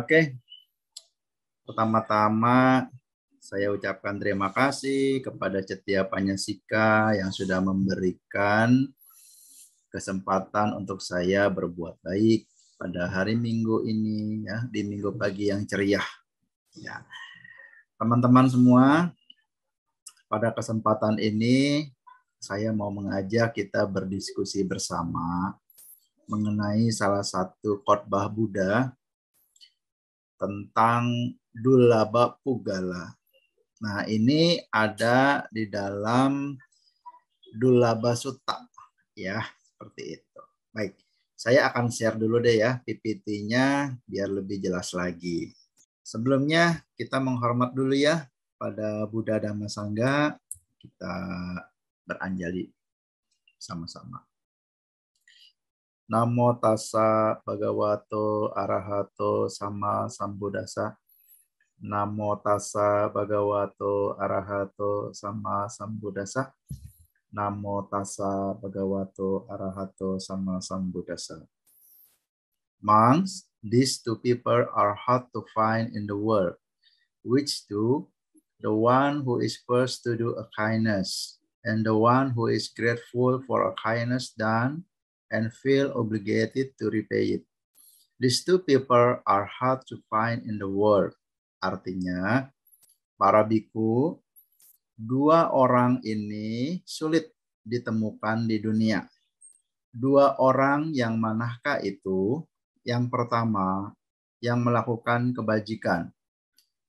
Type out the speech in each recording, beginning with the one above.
Oke, pertama-tama saya ucapkan terima kasih kepada Cetia Panyasika yang sudah memberikan kesempatan untuk saya berbuat baik pada hari Minggu ini, ya, di Minggu pagi yang ceria. Ya. Teman-teman semua, pada kesempatan ini saya mau mengajak kita berdiskusi bersama mengenai salah satu khotbah Buddha tentang Dulaba Pugala. Nah, ini ada di dalam Dulaba Sutta, ya, seperti itu. Baik, saya akan share dulu deh ya PPT-nya biar lebih jelas lagi. Sebelumnya kita menghormat dulu ya pada Buddha Dhamma Sangha, kita beranjali sama-sama. Namo tassa bhagavato arahato sama sambuddhassa. Namo tassa bhagavato arahato sama sambuddhassa. Namo tassa bhagavato arahato sama sambuddhassa. Monks, these two people are hard to find in the world. Which two? The one who is first to do a kindness, and the one who is grateful for a kindness done and feel obligated to repay it. These two people are hard to find in the world. Artinya, para biku, dua orang ini sulit ditemukan di dunia. Dua orang yang manakah itu? Yang pertama, yang melakukan kebajikan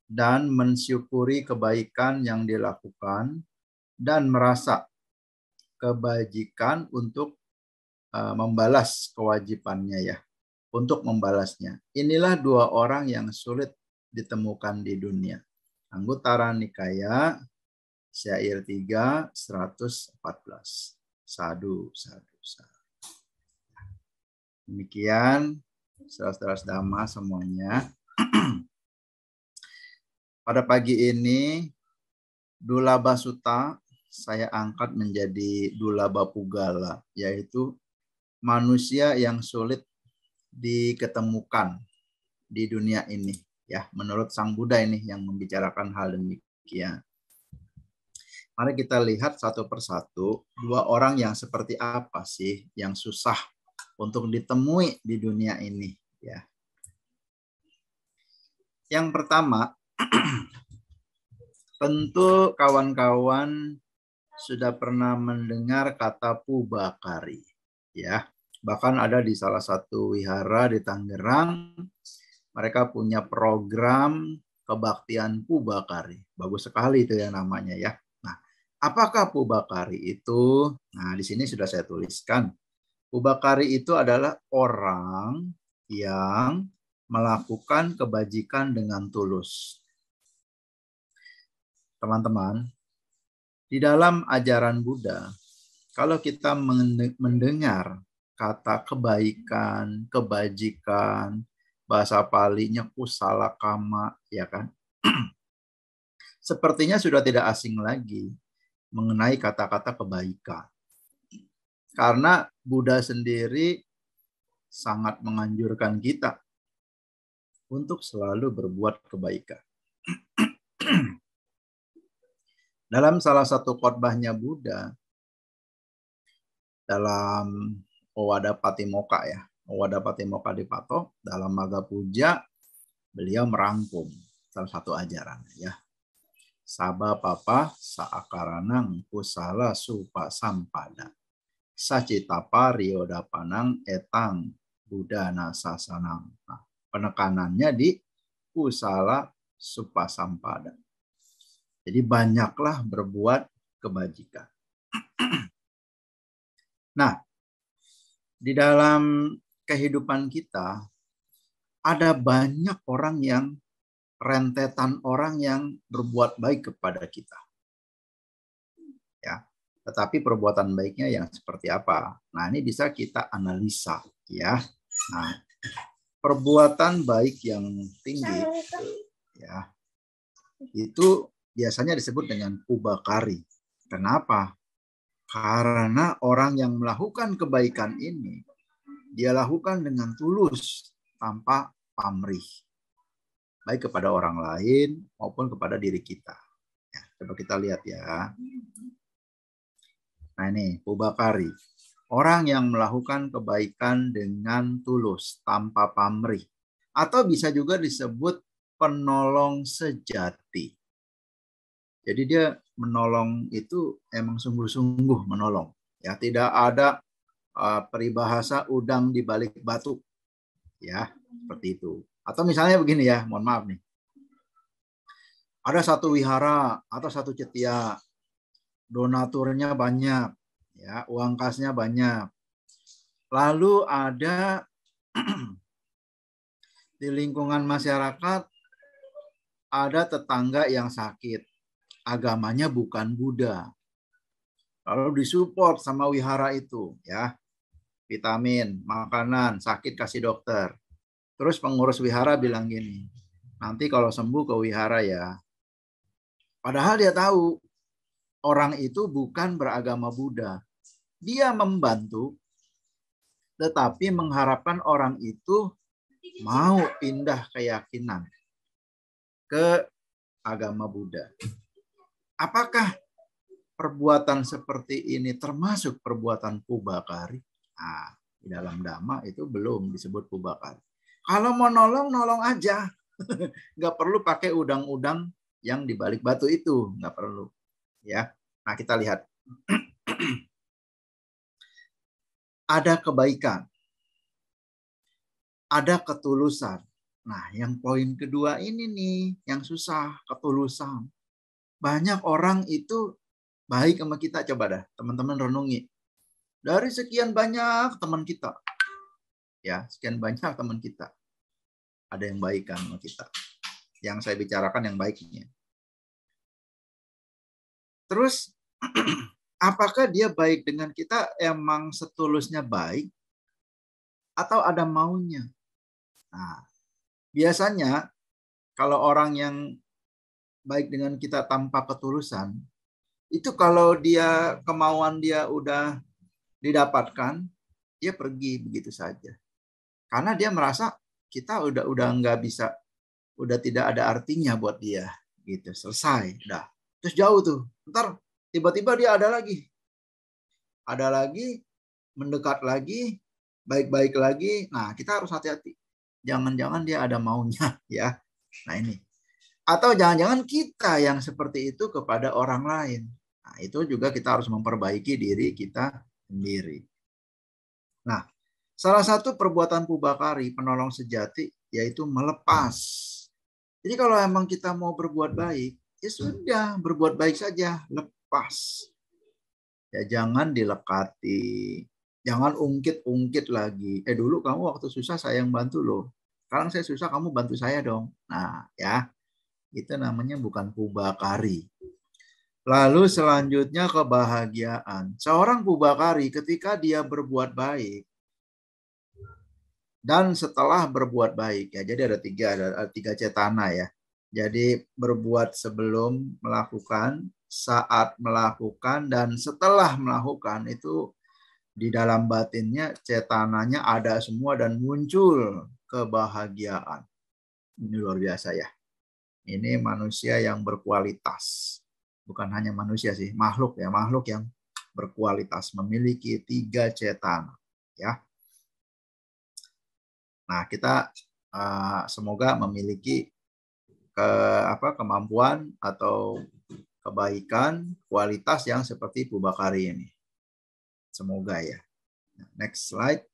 dan mensyukuri kebaikan yang dilakukan dan merasa kebajikan untuk membalas kewajibannya, ya, untuk membalasnya. Inilah dua orang yang sulit ditemukan di dunia. Anguttara Nikaya, Syair 3, 114. Sadu, sadu, sadu. Demikian, saudara-saudara Dhamma semuanya. Pada pagi ini, Dulaba Sutta saya angkat menjadi Dulaba Pugala, yaitu manusia yang sulit diketemukan di dunia ini, ya, menurut Sang Buddha ini yang membicarakan hal demikian. Mari kita lihat satu persatu dua orang yang seperti apa sih yang susah untuk ditemui di dunia ini, ya. Yang pertama, tentu kawan-kawan sudah pernah mendengar kata Pubakari, ya. Bahkan ada di salah satu wihara di Tangerang, mereka punya program kebaktian Pubakari. Bagus sekali itu ya namanya, ya. Nah, apakah Pubakari itu? Nah, di sini sudah saya tuliskan. Pubakari itu adalah orang yang melakukan kebajikan dengan tulus. Teman-teman, di dalam ajaran Buddha, kalau kita mendengar kata kebaikan, kebajikan, bahasa Palinya kusala kama, ya kan? Sepertinya sudah tidak asing lagi mengenai kata-kata kebaikan. Karena Buddha sendiri sangat menganjurkan kita untuk selalu berbuat kebaikan. Dalam salah satu khotbahnya Buddha, dalam Owada Patimokkha, ya, Owada Patimokkha Dipato, dalam Magga Puja, beliau merangkum salah satu ajaran, ya. Saba papa saakaranang kusala supa sampada. Sacitapa riodapanang etang budana sasanang. Nah, penekanannya di kusala supa sampada. Jadi banyaklah berbuat kebajikan. Nah, di dalam kehidupan kita ada banyak orang yang rentetan orang yang berbuat baik kepada kita. Ya, tetapi perbuatan baiknya yang seperti apa? Nah, ini bisa kita analisa, ya. Nah, perbuatan baik yang tinggi, ya, itu biasanya disebut dengan Pubakari. Kenapa? Karena orang yang melakukan kebaikan ini, dia lakukan dengan tulus, tanpa pamrih. baik kepada orang lain maupun kepada diri kita. Ya, coba kita lihat ya. Nah ini, pubakari. Orang yang melakukan kebaikan dengan tulus, tanpa pamrih. Atau bisa juga disebut penolong sejati. Jadi dia menolong itu emang sungguh-sungguh menolong. Ya, tidak ada peribahasa udang di balik batu. Ya, seperti itu. Atau misalnya begini ya, mohon maaf nih. Ada satu wihara atau satu cetia, donaturnya banyak, ya, uang kasnya banyak. Lalu ada di lingkungan masyarakat ada tetangga yang sakit, agamanya bukan Buddha. Lalu disupport sama wihara itu, ya, vitamin, makanan, sakit kasih dokter. Terus pengurus wihara bilang gini, nanti kalau sembuh ke wihara ya. Padahal dia tahu orang itu bukan beragama Buddha. Dia membantu, tetapi mengharapkan orang itu mau pindah keyakinan ke agama Buddha. Apakah perbuatan seperti ini termasuk perbuatan pubakari? Nah, di dalam Dhamma itu belum disebut pubakari. Kalau mau nolong, nolong aja. Nggak perlu pakai udang-udang yang di balik batu itu. Nggak perlu. Ya. Nah, kita lihat. Ada kebaikan. Ada ketulusan. Nah, yang poin kedua ini nih, yang susah, ketulusan. Banyak orang itu baik sama kita, coba dah, teman-teman renungi. Dari sekian banyak teman kita, ya, sekian banyak teman kita, ada yang baik kan sama kita. Yang saya bicarakan yang baiknya. Terus, apakah dia baik dengan kita emang setulusnya baik, atau ada maunya? Nah, biasanya kalau orang yang baik dengan kita tanpa ketulusan, itu kalau dia kemauan dia udah didapatkan, dia pergi begitu saja. Karena dia merasa kita udah nggak bisa, udah tidak ada artinya buat dia, gitu. Selesai, dah. Terus jauh tuh. Ntar tiba-tiba dia ada lagi, mendekat lagi, baik-baik lagi. Nah, kita harus hati-hati. Jangan-jangan dia ada maunya, ya. Nah ini. Atau jangan-jangan kita yang seperti itu kepada orang lain. Nah, itu juga kita harus memperbaiki diri kita sendiri. Nah, salah satu perbuatan pubakari, penolong sejati, yaitu melepas. Jadi kalau emang kita mau berbuat baik, ya sudah, berbuat baik saja, lepas. Ya jangan dilekati, jangan ungkit-ungkit lagi. Dulu kamu waktu susah saya yang bantu loh. Sekarang saya susah, kamu bantu saya dong. Nah, ya. Itu namanya bukan pubakari. Lalu selanjutnya kebahagiaan. Seorang pubakari ketika dia berbuat baik dan setelah berbuat baik, ya, jadi ada tiga cetana ya. Jadi berbuat sebelum melakukan, saat melakukan, dan setelah melakukan. Itu di dalam batinnya cetananya ada semua dan muncul kebahagiaan. Ini luar biasa ya. Ini manusia yang berkualitas. Bukan hanya manusia sih, makhluk ya, makhluk yang berkualitas, memiliki tiga cetana, ya. Nah, kita semoga memiliki kemampuan atau kebaikan, kualitas yang seperti pubakari ini. Semoga ya. Next slide.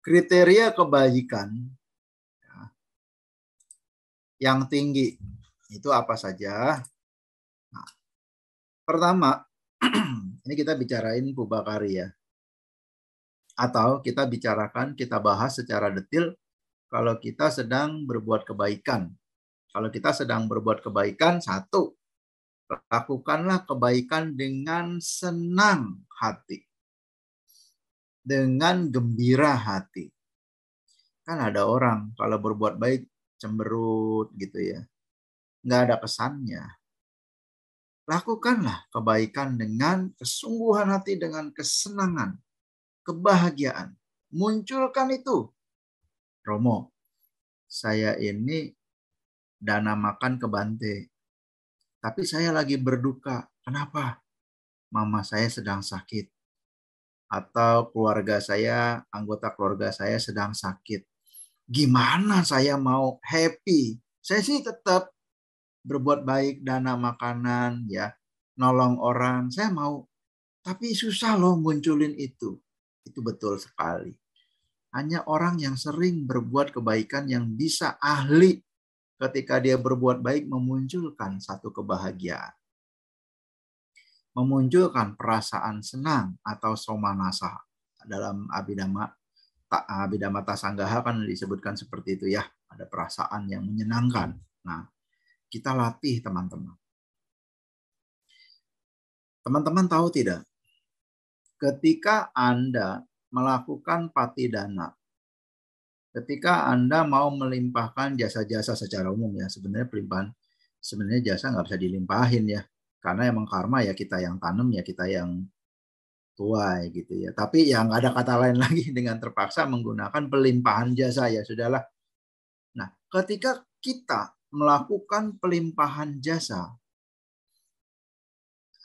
Kriteria kebaikan yang tinggi itu apa saja? Nah, pertama, ini kita bicarain pubakari ya. Atau kita bicarakan, kita bahas secara detail kalau kita sedang berbuat kebaikan. Kalau kita sedang berbuat kebaikan, satu, lakukanlah kebaikan dengan senang hati. Dengan gembira hati. Kan ada orang kalau berbuat baik cemberut gitu ya. Nggak ada kesannya. Lakukanlah kebaikan dengan kesungguhan hati, dengan kesenangan, kebahagiaan. Munculkan itu. Romo, saya ini dana makan ke Bante. Tapi saya lagi berduka. Kenapa? Mama saya sedang sakit. Atau anggota keluarga saya sedang sakit. Gimana saya mau happy? Saya sih tetap berbuat baik, dana makanan, ya, nolong orang. Saya mau. Tapi susah loh munculin itu. Itu betul sekali. Hanya orang yang sering berbuat kebaikan yang bisa ahli ketika dia berbuat baik memunculkan satu kebahagiaan. Memunculkan perasaan senang atau somanasa. Dalam Abhidhamma Tasanggaha kan disebutkan seperti itu ya. Ada perasaan yang menyenangkan. Nah, kita latih teman-teman. Teman-teman tahu tidak? Ketika Anda melakukan patidana, ketika Anda mau melimpahkan jasa-jasa secara umum ya, sebenarnya jasa nggak bisa dilimpahin ya, karena emang karma ya kita yang tanam ya kita yang tuai gitu ya. Tapi ya nggak ada kata lain lagi dengan terpaksa menggunakan pelimpahan jasa ya sudahlah. Nah, ketika kita melakukan pelimpahan jasa,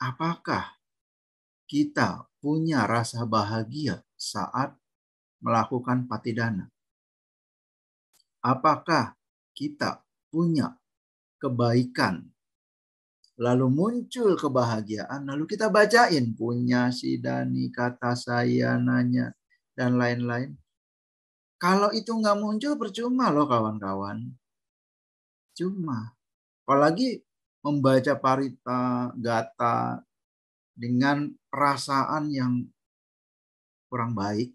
apakah kita punya rasa bahagia saat melakukan patidana? Apakah kita punya kebaikan, lalu muncul kebahagiaan, lalu kita bacain punya si Dani, kata saya, nanya, dan lain-lain. Kalau itu nggak muncul, percuma loh kawan-kawan. Cuma. Apalagi membaca parita, gata, dengan perasaan yang kurang baik,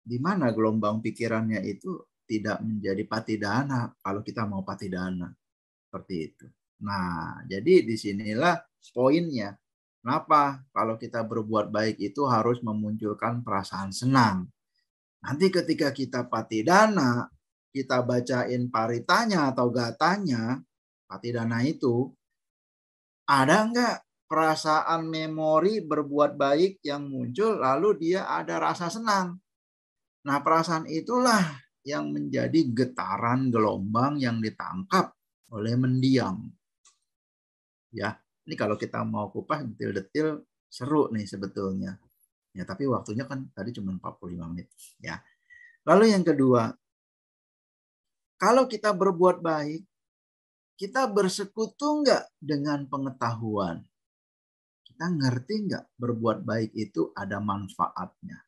di mana gelombang pikirannya itu tidak menjadi patidana kalau kita mau patidana. Seperti itu. Nah, jadi disinilah poinnya. Kenapa? Kalau kita berbuat baik itu harus memunculkan perasaan senang. Nanti ketika kita patidana, kita bacain paritanya atau gatanya, patidana itu, ada enggak perasaan memori berbuat baik yang muncul lalu dia ada rasa senang. Nah, perasaan itulah yang menjadi getaran gelombang yang ditangkap oleh mendiam. Ya, ini kalau kita mau kupas detil-detil seru nih sebetulnya. Ya, tapi waktunya kan tadi cuma 45 menit, ya. Lalu yang kedua, kalau kita berbuat baik, kita bersekutu enggak dengan pengetahuan? Kita ngerti nggak berbuat baik itu ada manfaatnya.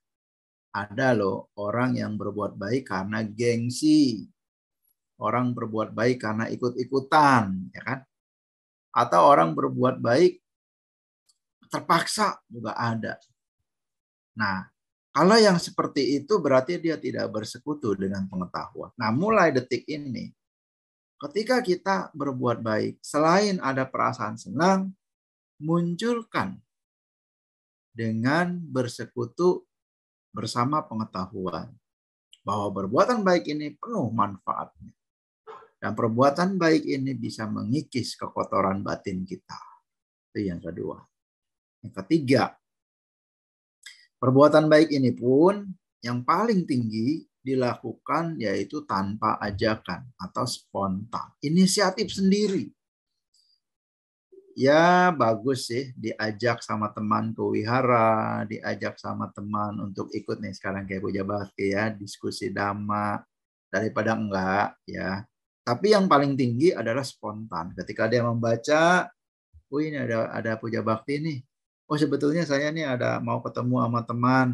Ada loh orang yang berbuat baik karena gengsi. Orang berbuat baik karena ikut-ikutan, ya kan? Atau orang berbuat baik terpaksa juga ada. Nah, kalau yang seperti itu berarti dia tidak bersekutu dengan pengetahuan. Nah, mulai detik ini, ketika kita berbuat baik, selain ada perasaan senang, munculkan dengan bersekutu bersama pengetahuan bahwa perbuatan baik ini penuh manfaatnya. Dan perbuatan baik ini bisa mengikis kekotoran batin kita. Itu yang kedua. Yang ketiga, perbuatan baik ini pun yang paling tinggi dilakukan yaitu tanpa ajakan atau spontan. Inisiatif sendiri. Ya bagus sih diajak sama teman ke wihara, diajak sama teman untuk ikut nih sekarang kayak Puja Bakti ya, diskusi dhamma daripada enggak ya. Tapi yang paling tinggi adalah spontan. Ketika dia membaca, oh ini ada Puja Bakti nih. Oh sebetulnya saya nih ada mau ketemu sama teman.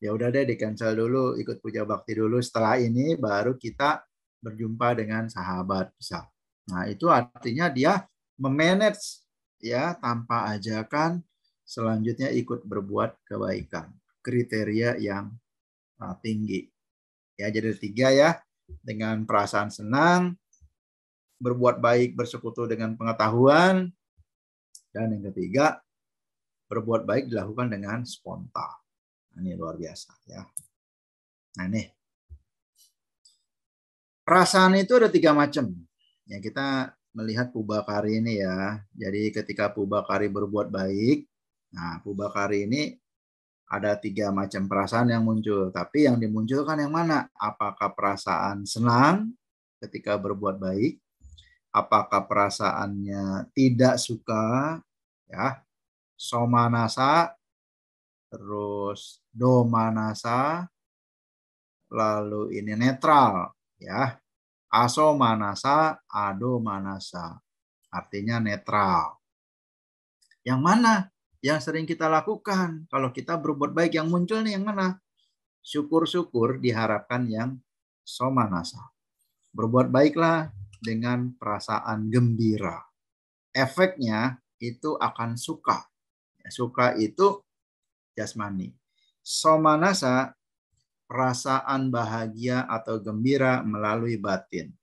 Ya udah deh di cancel dulu, ikut Puja Bakti dulu. Setelah ini baru kita berjumpa dengan sahabat bisa. Nah, itu artinya dia memanage ya tanpa ajakan, selanjutnya ikut berbuat kebaikan. Kriteria yang tinggi. Ya, jadi 3 ya. Dengan perasaan senang, berbuat baik bersekutu dengan pengetahuan, dan yang ketiga, berbuat baik dilakukan dengan spontan. Ini luar biasa ya. Nah, ini. Perasaan itu ada 3 macam. Ya, kita melihat Pubakari ini ya. Jadi ketika Pubakari berbuat baik, nah Pubakari ini Ada 3 macam perasaan yang muncul. Tapi yang dimunculkan yang mana? Apakah perasaan senang ketika berbuat baik? Apakah perasaannya tidak suka? Ya, somanasa, terus domanasa, lalu ini netral. Ya, asomanasa, adomanasa. Artinya netral. Yang mana yang sering kita lakukan? Kalau kita berbuat baik, yang muncul nih yang mana? Syukur-syukur diharapkan yang somanasa. Berbuat baiklah dengan perasaan gembira. Efeknya itu akan suka. Suka itu jasmani. Somanasa, perasaan bahagia atau gembira melalui batin.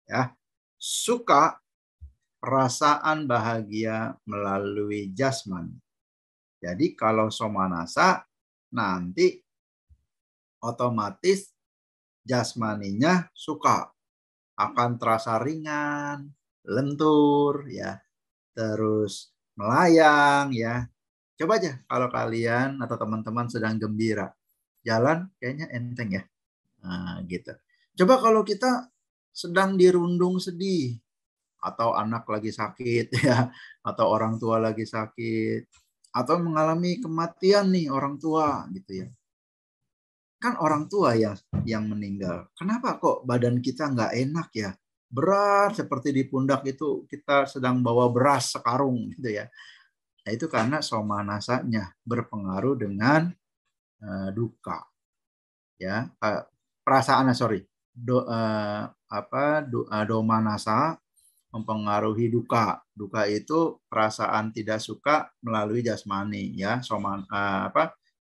Ya. Suka, perasaan bahagia melalui jasmani. Jadi kalau somanasa, nanti otomatis jasmaninya suka, akan terasa ringan, lentur, ya, terus melayang, ya. Coba aja kalau kalian atau teman-teman sedang gembira, jalan kayaknya enteng ya, nah, gitu. Coba kalau kita sedang dirundung sedih, atau anak lagi sakit, ya, atau orang tua lagi sakit, atau mengalami kematian nih orang tua, gitu ya. Kan orang tua yang meninggal. Kenapa kok badan kita nggak enak ya? Berat seperti di pundak itu kita sedang bawa beras sekarung gitu ya. Nah, itu karena somanasanya berpengaruh dengan duka. Ya, perasaan domanasa mempengaruhi duka. Duka itu perasaan tidak suka melalui jasmani ya.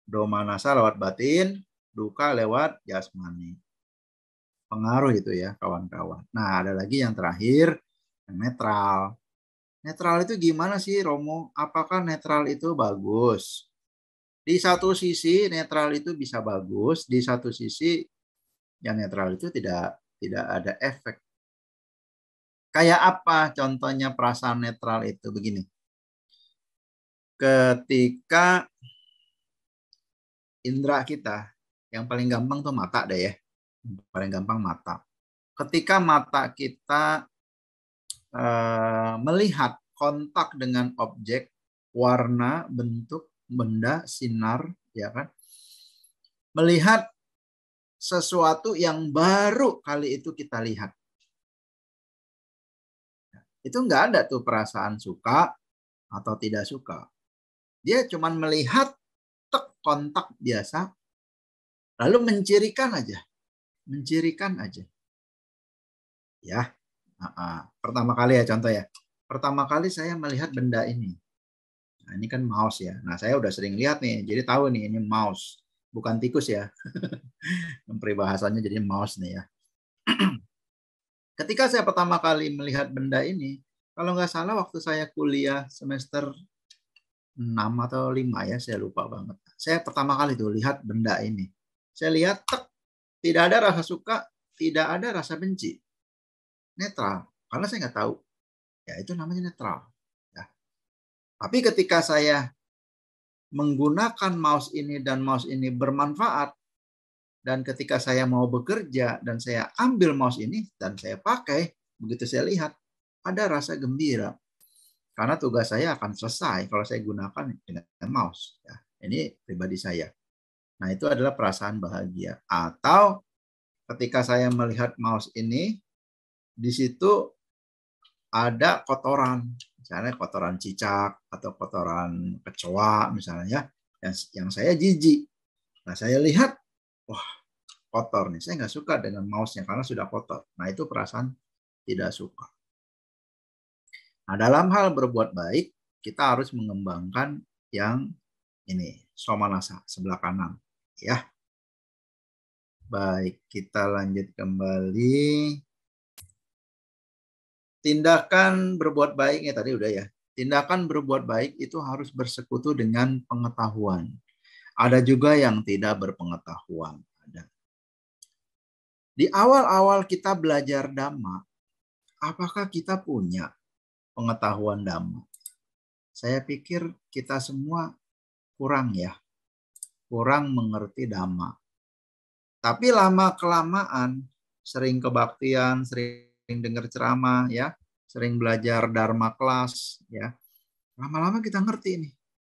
Domanasa lewat batin, duka lewat jasmani. Pengaruh itu ya kawan-kawan. Nah, ada lagi yang terakhir, yang netral. Netral itu gimana sih Romo? Apakah netral itu bagus? Di satu sisi netral itu bisa bagus, di satu sisi yang netral itu tidak ada efek. Kayak apa contohnya perasaan netral itu? Begini. Ketika indera kita, yang paling gampang tuh mata deh ya. Paling gampang mata. Ketika mata kita melihat kontak dengan objek, warna, bentuk, benda, sinar, ya kan? Melihat sesuatu yang baru kali itu kita lihat. Itu nggak ada tuh perasaan suka atau tidak suka. Dia cuma melihat kontak biasa, lalu mencirikan aja. Mencirikan aja. Ya, pertama kali ya contoh ya. Pertama kali saya melihat benda ini. Nah, ini kan mouse ya. Nah, saya udah sering lihat nih, jadi tahu nih ini mouse, bukan tikus ya. Peribahasanya jadi mouse nih ya. Ketika saya pertama kali melihat benda ini, kalau nggak salah waktu saya kuliah semester 6 atau 5 ya, saya lupa banget. Saya pertama kali tuh lihat benda ini. Saya lihat, tidak ada rasa suka, tidak ada rasa benci. Netral, karena saya nggak tahu. Ya, itu namanya netral. Ya. Tapi ketika saya menggunakan mouse ini dan mouse ini bermanfaat, dan ketika saya mau bekerja dan saya ambil mouse ini dan saya pakai, begitu saya lihat, ada rasa gembira. Karena tugas saya akan selesai kalau saya gunakan dengan mouse. Ya, ini pribadi saya. Nah, itu adalah perasaan bahagia. Atau ketika saya melihat mouse ini, di situ ada kotoran. Misalnya kotoran cicak atau kotoran kecoa misalnya, yang saya jijik. Nah, saya lihat, wah, kotor nih. Saya nggak suka dengan mouse-nya karena sudah kotor. Nah, itu perasaan tidak suka. Nah, dalam hal berbuat baik, kita harus mengembangkan yang ini, somanasa, sebelah kanan. Ya. Baik, kita lanjut kembali. Tindakan berbuat baik, ya tadi udah ya. Tindakan berbuat baik itu harus bersekutu dengan pengetahuan. Ada juga yang tidak berpengetahuan. Di awal-awal kita belajar Dhamma, apakah kita punya pengetahuan Dhamma? Saya pikir kita semua kurang ya. kurang mengerti Dhamma. Tapi lama-kelamaan, sering kebaktian, sering dengar ceramah, ya, sering belajar Dharma kelas, ya, lama-lama kita ngerti nih.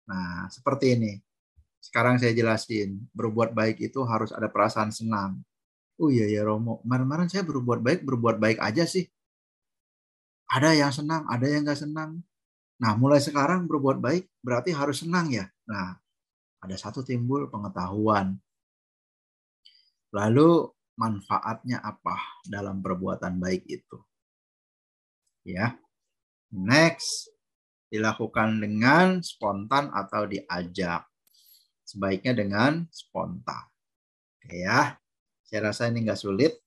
Nah, seperti ini. Sekarang saya jelasin, berbuat baik itu harus ada perasaan senang. Oh iya ya Romo, kemarin-kemarin saya berbuat baik aja sih. Ada yang senang, ada yang nggak senang. Nah, mulai sekarang berbuat baik berarti harus senang ya. Nah, ada satu timbul pengetahuan. Lalu manfaatnya apa dalam perbuatan baik itu? Ya. Next, dilakukan dengan spontan atau diajak. Sebaiknya dengan spontan. Oke ya. Saya rasa ini nggak sulit.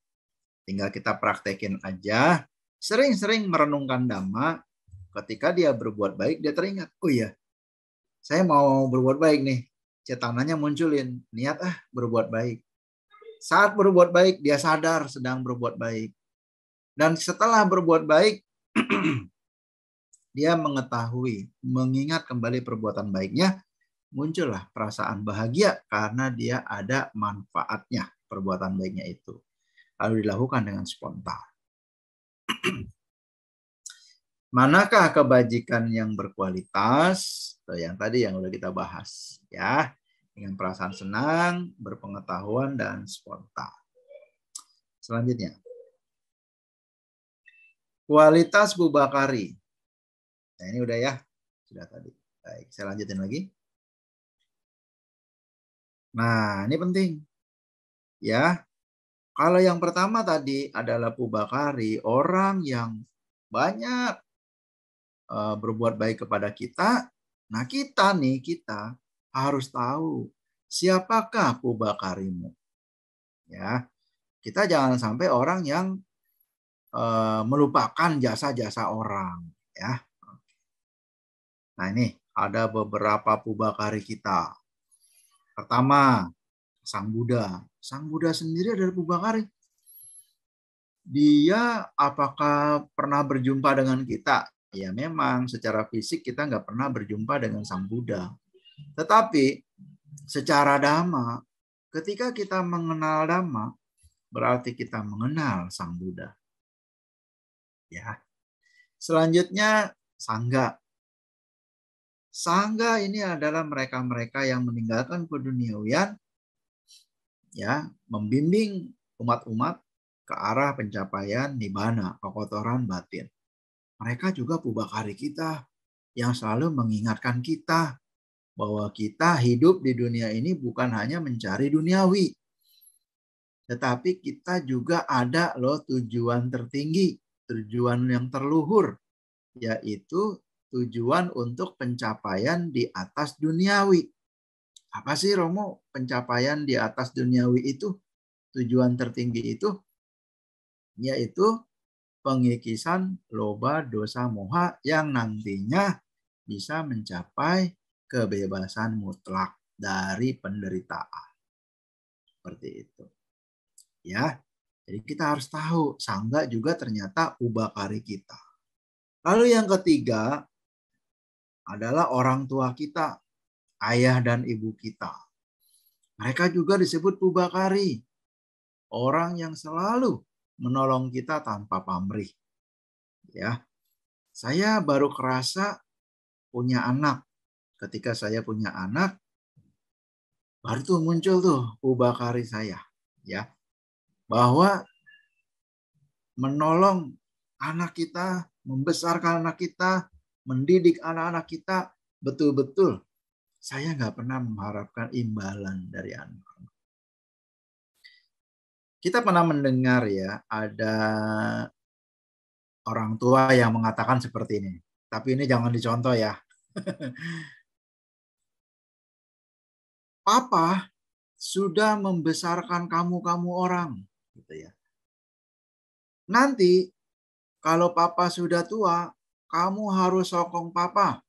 Tinggal kita praktekin aja. Sering-sering merenungkan Dhamma. Ketika dia berbuat baik, dia teringat. Oh iya, saya mau berbuat baik nih. Cetananya munculin. Niat berbuat baik. Saat berbuat baik, dia sadar sedang berbuat baik. Dan setelah berbuat baik, dia mengetahui, mengingat kembali perbuatan baiknya, muncullah perasaan bahagia karena dia ada manfaatnya perbuatan baiknya itu. Lalu dilakukan dengan spontan. Manakah kebajikan yang berkualitas? Yang tadi yang udah kita bahas, ya. Dengan perasaan senang, berpengetahuan, dan spontan. Selanjutnya. Kualitas Bubakari. Nah, ini udah ya. Sudah tadi. Baik, saya lanjutin lagi. Nah, ini penting. Ya. Kalau yang pertama tadi adalah Bubakari, orang yang banyak berbuat baik kepada kita. Nah, kita harus tahu siapakah Bubakarimu. Ya. Kita jangan sampai orang yang melupakan jasa-jasa orang, ya. Nah, ini ada beberapa Pubakari kita. Pertama, Sang Buddha. Sang Buddha sendiri adalah Pubakari. Dia apakah pernah berjumpa dengan kita? Ya memang secara fisik kita nggak pernah berjumpa dengan Sang Buddha. Tetapi secara Dhamma, ketika kita mengenal Dhamma, berarti kita mengenal Sang Buddha. Ya. Selanjutnya Sangga. Sangga ini adalah mereka-mereka yang meninggalkan keduniawian, ya, membimbing umat-umat ke arah pencapaian nibbana, kekotoran batin. Mereka juga Pubakari kita yang selalu mengingatkan kita bahwa kita hidup di dunia ini bukan hanya mencari duniawi, tetapi kita juga ada loh tujuan tertinggi, tujuan yang terluhur, yaitu tujuan untuk pencapaian di atas duniawi. Apa sih Romo pencapaian di atas duniawi itu? Tujuan tertinggi itu yaitu pengikisan loba dosa moha yang nantinya bisa mencapai kebebasan mutlak dari penderitaan. Seperti itu. Ya. Jadi kita harus tahu Sangga juga ternyata Ubakari kita. Lalu yang ketiga adalah orang tua kita, ayah dan ibu kita. Mereka juga disebut Pubakari. Orang yang selalu menolong kita tanpa pamrih. Ya. Saya baru kerasa punya anak. Ketika saya punya anak, baru tuh muncul tuh Pubakari saya. Ya. Bahwa menolong anak kita, membesarkan anak kita, mendidik anak-anak kita, betul-betul saya nggak pernah mengharapkan imbalan dari anak. Kita pernah mendengar ya, ada orang tua yang mengatakan seperti ini. Tapi ini jangan dicontoh ya. Papa sudah membesarkan kamu orang. Gitu ya. Nanti kalau papa sudah tua, kamu harus sokong papa.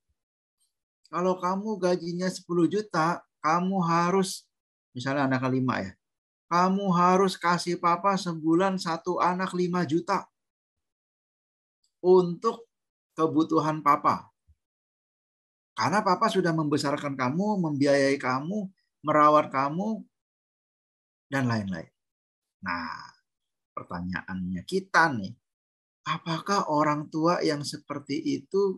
Kalau kamu gajinya 10 juta, kamu harus, misalnya anak kelima ya, kamu harus kasih papa sebulan satu anak 5 juta untuk kebutuhan papa. Karena papa sudah membesarkan kamu, membiayai kamu, merawat kamu, dan lain-lain. Nah, pertanyaannya kita nih, apakah orang tua yang seperti itu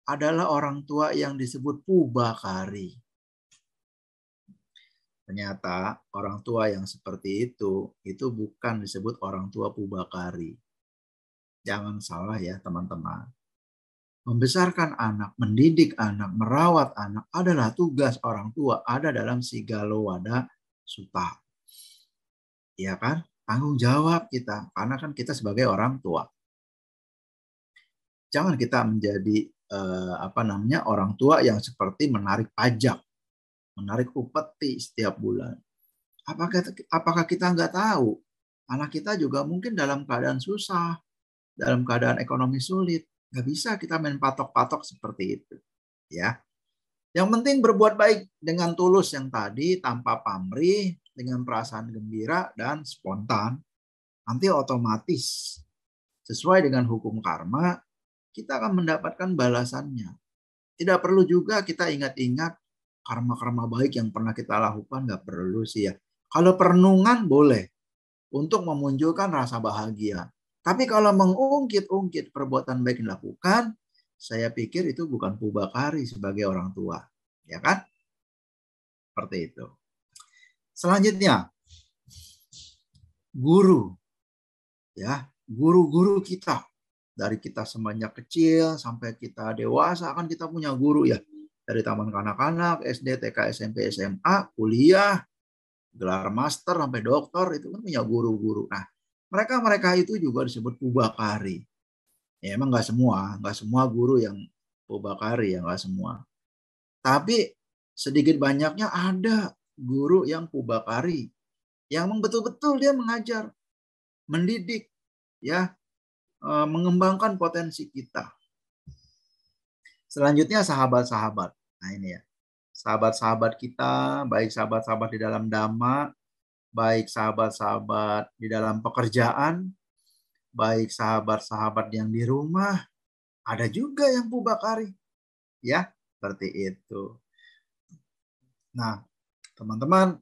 adalah orang tua yang disebut pubakari? Ternyata orang tua yang seperti itu bukan disebut orang tua pubakari. Jangan salah ya teman-teman. Membesarkan anak, mendidik anak, merawat anak adalah tugas orang tua, ada dalam Sigalowada Sutta. Ya kan? Tanggung jawab kita, karena kan kita sebagai orang tua. Jangan kita menjadi orang tua yang seperti menarik pajak, menarik upeti setiap bulan. Apakah kita nggak tahu anak kita juga mungkin dalam keadaan susah, dalam keadaan ekonomi sulit? Nggak bisa kita main patok-patok seperti itu, ya. Yang penting berbuat baik dengan tulus yang tadi, tanpa pamrih, dengan perasaan gembira dan spontan. Nanti otomatis sesuai dengan hukum karma, kita akan mendapatkan balasannya. Tidak perlu juga kita ingat-ingat karma-karma baik yang pernah kita lakukan, nggak perlu sih ya. Kalau perenungan boleh untuk memunculkan rasa bahagia. Tapi kalau mengungkit-ungkit perbuatan baik yang dilakukan, saya pikir itu bukan pubakari sebagai orang tua. Ya kan? Seperti itu. Selanjutnya, guru. Ya, guru-guru kita. Dari kita semenjak kecil sampai kita dewasa kan kita punya guru ya. Dari taman kanak-kanak, SD, TK, SMP, SMA, kuliah, gelar master sampai doktor itu kan punya guru-guru. Nah, mereka itu juga disebut pubakari. Ya, emang nggak semua guru yang pubakari ya, nggak semua. Tapi sedikit banyaknya ada guru yang pubakari, yang betul-betul dia mengajar, mendidik, ya, mengembangkan potensi kita. Selanjutnya sahabat-sahabat. Nah ini ya, sahabat-sahabat kita, baik sahabat-sahabat di dalam dhamma, baik sahabat-sahabat di dalam pekerjaan, baik sahabat-sahabat yang di rumah, ada juga yang pubakari. Ya, seperti itu. Nah, teman-teman,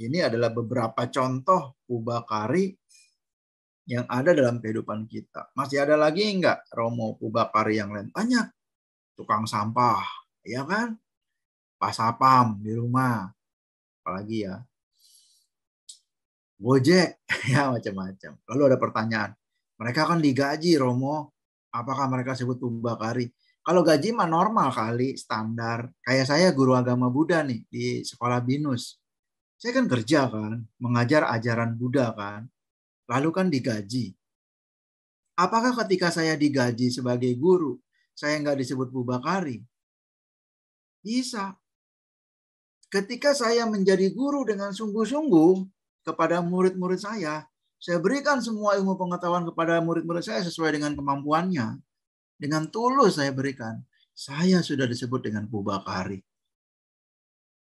ini adalah beberapa contoh pubakari yang ada dalam kehidupan kita. Masih ada lagi enggak Romo pubakari yang lain? Banyak. Tukang sampah, ya kan? Pasapam di rumah. Apalagi ya. Gojek, ya macam-macam. Lalu ada pertanyaan, mereka kan digaji Romo, apakah mereka sebut pubakari? Kalau gaji mah normal kali, standar. Kayak saya guru agama Buddha nih di sekolah BINUS. Saya kan kerja kan, mengajar ajaran Buddha kan. Lalu kan digaji. Apakah ketika saya digaji sebagai guru, saya nggak disebut pubakari? Bisa. Ketika saya menjadi guru dengan sungguh-sungguh kepada murid-murid saya berikan semua ilmu pengetahuan kepada murid-murid saya sesuai dengan kemampuannya. Dengan tulus saya berikan. Saya sudah disebut dengan pubakari.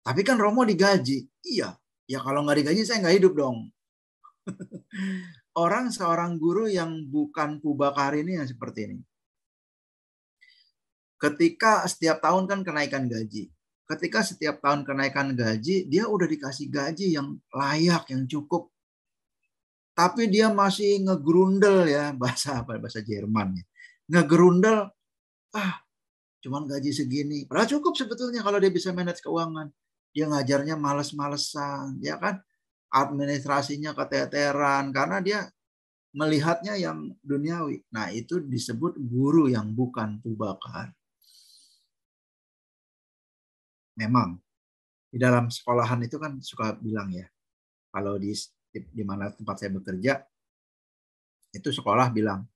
Tapi kan Romo digaji. Iya. Ya kalau nggak digaji saya nggak hidup dong. Seorang guru yang bukan pubakari ini yang seperti ini. Ketika setiap tahun kan kenaikan gaji. Ketika setiap tahun kenaikan gaji, dia udah dikasih gaji yang layak, yang cukup. Tapi dia masih ngegrundel ya, bahasa Jerman ya. Ngegrundel, cuman gaji segini. Padahal cukup sebetulnya kalau dia bisa manage keuangan. Dia ngajarnya males-malesan, ya kan? Administrasinya keteteran, karena dia melihatnya yang duniawi. Nah, itu disebut guru yang bukan pubakari. Memang di dalam sekolahan itu kan suka bilang ya, kalau di mana tempat saya bekerja, itu sekolah bilang,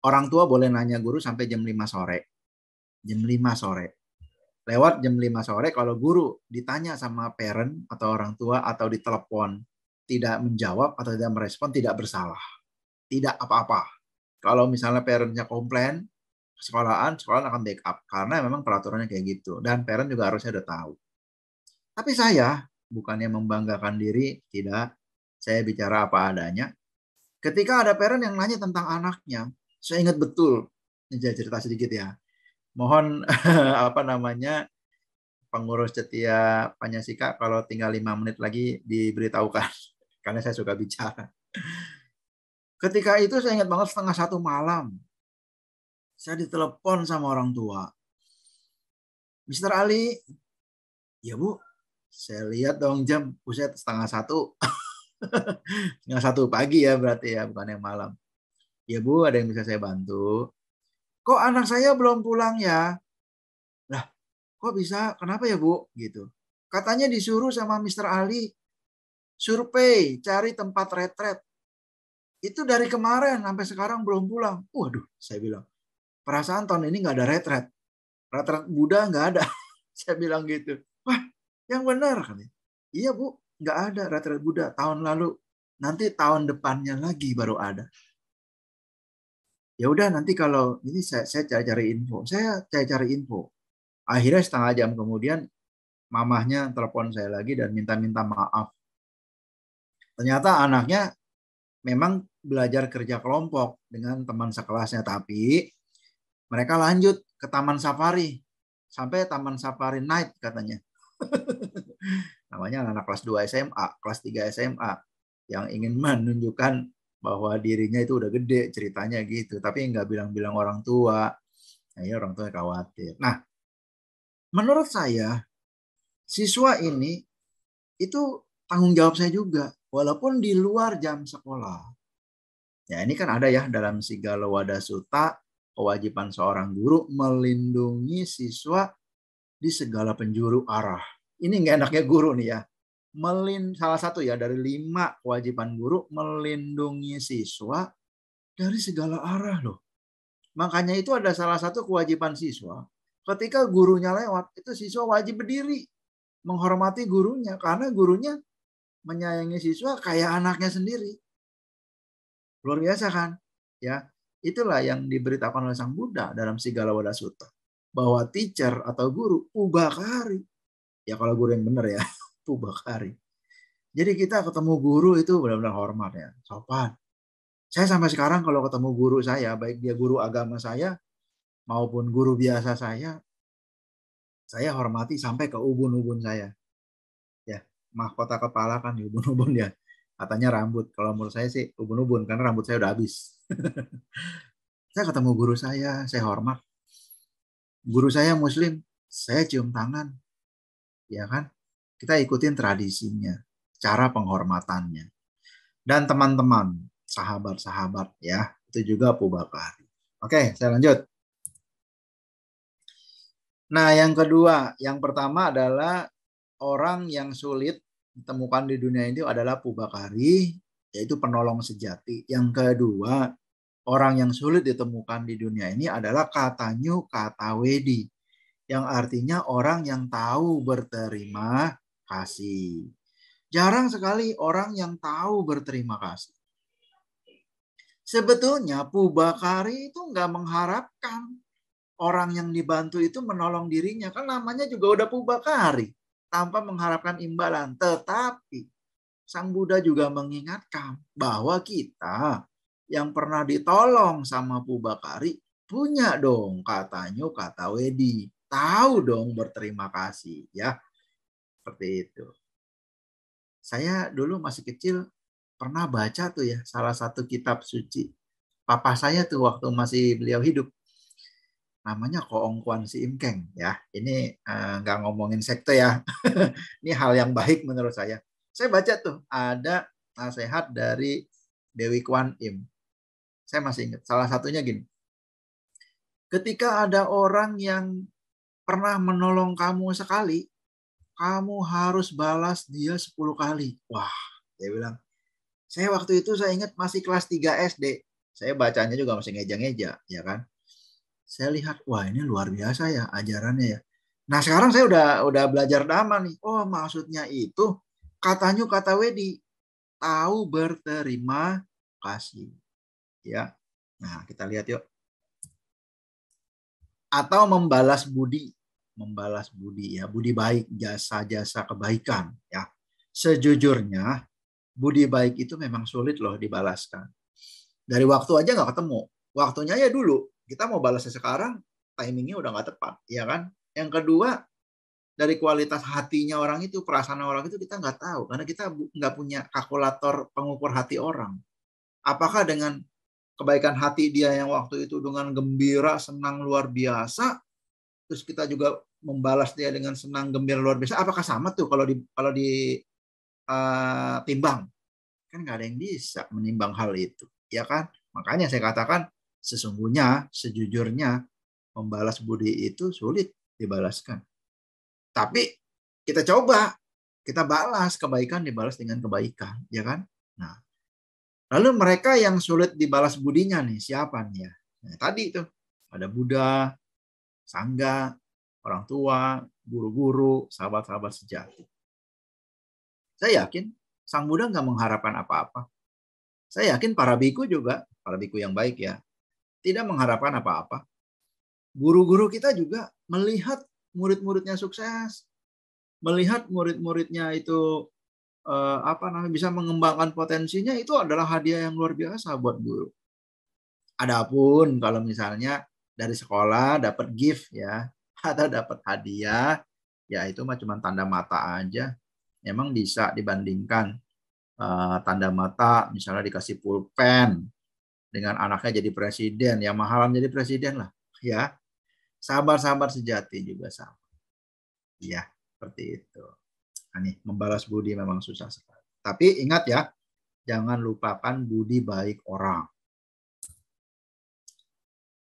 orang tua boleh nanya guru sampai jam 5 sore. Jam 5 sore. Lewat jam 5 sore, kalau guru ditanya sama parent atau orang tua atau ditelepon, tidak menjawab atau tidak merespon, tidak bersalah. Tidak apa-apa. Kalau misalnya parentnya komplain, sekolahan akan backup. Karena memang peraturannya kayak gitu. Dan parent juga harusnya udah tahu. Tapi saya bukannya membanggakan diri, tidak. Saya bicara apa adanya. Ketika ada parent yang nanya tentang anaknya, saya ingat betul. Ini saya cerita sedikit ya. Mohon pengurus setia Panyasika kalau tinggal 5 menit lagi diberitahukan. Karena saya suka bicara. Ketika itu saya ingat banget 1:30 malam. Saya ditelepon sama orang tua. Mr. Ali, ya Bu, saya lihat dong jam, buset 1:30. 1:30 pagi ya berarti ya, bukan yang malam. Ya Bu, ada yang bisa saya bantu? Kok anak saya belum pulang ya? Lah, kok bisa? Kenapa ya Bu? Gitu. Katanya disuruh sama Mr. Ali survei, cari tempat retret. Itu dari kemarin sampai sekarang belum pulang. Waduh, saya bilang. Perasaan tahun ini nggak ada retret. Retret Buddha nggak ada. Saya bilang gitu. Wah, yang benar. Iya Bu, nggak ada retret Buddha tahun lalu. Nanti tahun depannya lagi baru ada. Ya udah nanti kalau ini saya cari info. Saya cari info. Akhirnya 1/2 jam kemudian mamahnya telepon saya lagi dan minta maaf. Ternyata anaknya memang belajar kerja kelompok dengan teman sekelasnya, tapi mereka lanjut ke Taman Safari. Sampai Taman Safari Night katanya. Namanya anak kelas 2 SMA, kelas 3 SMA. Yang ingin menunjukkan bahwa dirinya itu udah gede ceritanya gitu. Tapi nggak bilang-bilang orang tua. Nah, ya orang tua khawatir. Nah, menurut saya, siswa ini itu tanggung jawab saya juga. Walaupun di luar jam sekolah. Ya ini kan ada ya dalam Sigala Wada Sutta, kewajiban seorang guru melindungi siswa di segala penjuru arah. Ini nggak enaknya guru nih ya. Salah satu ya dari 5 kewajiban guru melindungi siswa dari segala arah loh. Makanya itu ada salah satu kewajiban siswa. Ketika gurunya lewat, itu siswa wajib berdiri. Menghormati gurunya. Karena gurunya menyayangi siswa kayak anaknya sendiri. Luar biasa kan? Ya, itulah yang diberitakan oleh Sang Buddha dalam Sigala Wada Sutta. Bahwa teacher atau guru ubakari. Ya kalau guru yang benar ya, ubakari. Jadi kita ketemu guru itu benar-benar hormat ya, sopan. Saya sampai sekarang kalau ketemu guru saya, baik dia guru agama saya maupun guru biasa saya hormati sampai ke ubun-ubun saya. Ya, mahkota kepala kan di ubun-ubun ya. Katanya rambut. Kalau menurut saya sih ubun-ubun karena rambut saya udah habis. Saya ketemu guru saya hormat. Guru saya Muslim, saya cium tangan. Ya kan? Kita ikutin tradisinya, cara penghormatannya. Dan teman-teman, sahabat-sahabat ya, itu juga Pubakari. Oke, saya lanjut. Nah, yang kedua, yang pertama adalah orang yang sulit ditemukan di dunia ini adalah Pubakari, yaitu penolong sejati. Yang kedua, orang yang sulit ditemukan di dunia ini adalah Katanyu Katawedi, yang artinya orang yang tahu berterima kasih. Jarang sekali orang yang tahu berterima kasih. Sebetulnya Pubakari itu nggak mengharapkan orang yang dibantu itu menolong dirinya. Kan namanya juga udah Pubakari. Tanpa mengharapkan imbalan. Tetapi Sang Buddha juga mengingatkan bahwa kita yang pernah ditolong sama Pubakari punya dong katanya kata Wedi. Tahu dong berterima kasih ya. Seperti itu. Saya dulu masih kecil pernah baca tuh ya salah satu kitab suci. Papa saya tuh waktu masih beliau hidup. Namanya Koong Kwan Siim Keng ya. Ini nggak ngomongin sekte ya. Ini hal yang baik menurut saya. Saya baca tuh ada nasihat dari Dewi Kwan Im. Saya masih ingat salah satunya gini. Ketika ada orang yang pernah menolong kamu sekali, kamu harus balas dia 10 kali. Wah, dia bilang. Saya waktu itu saya ingat masih kelas 3 SD. Saya bacanya juga masih ngeja-ngeja, ya kan? Saya lihat, wah ini luar biasa ya ajarannya ya. Nah sekarang saya udah belajar dhamma nih. Oh maksudnya itu katanya kata Wedi tahu berterima kasih. Ya. Nah kita lihat yuk. Atau membalas budi ya, budi baik, jasa-jasa kebaikan ya. Sejujurnya budi baik itu memang sulit loh dibalaskan. Dari waktu aja nggak ketemu. Waktunya ya dulu. Kita mau balasnya sekarang, timingnya udah nggak tepat, ya kan? Yang kedua, dari kualitas hatinya orang itu, perasaan orang itu kita nggak tahu. Karena kita nggak punya kalkulator pengukur hati orang. Apakah dengan kebaikan hati dia yang waktu itu dengan gembira, senang luar biasa, terus kita juga membalas dia dengan senang gembira luar biasa, apakah sama tuh kalau di timbang? Kan nggak ada yang bisa menimbang hal itu, ya kan? Makanya saya katakan sesungguhnya, sejujurnya membalas budi itu sulit dibalaskan. Tapi kita coba, kita balas kebaikan dibalas dengan kebaikan, ya kan? Nah, lalu mereka yang sulit dibalas budinya nih siapa nih ya? Nah, tadi itu ada Buddha, sangga, orang tua, guru-guru, sahabat-sahabat sejati. Saya yakin Sang Buddha nggak mengharapkan apa-apa. Saya yakin para biku juga, para biku yang baik ya, tidak mengharapkan apa-apa. Guru-guru kita juga melihat murid-muridnya sukses, melihat murid-muridnya itu bisa mengembangkan potensinya, itu adalah hadiah yang luar biasa buat guru. Adapun kalau misalnya dari sekolah dapat gift ya, atau dapat hadiah, ya itu mah cuma tanda mata aja. Memang bisa dibandingkan tanda mata misalnya dikasih pulpen dengan anaknya jadi presiden, ya mahalan jadi presiden lah ya. Sahabat-sahabat sejati juga sama ya, seperti itu. Nah, nih, membalas budi memang susah sekali, tapi ingat ya, jangan lupakan budi baik orang.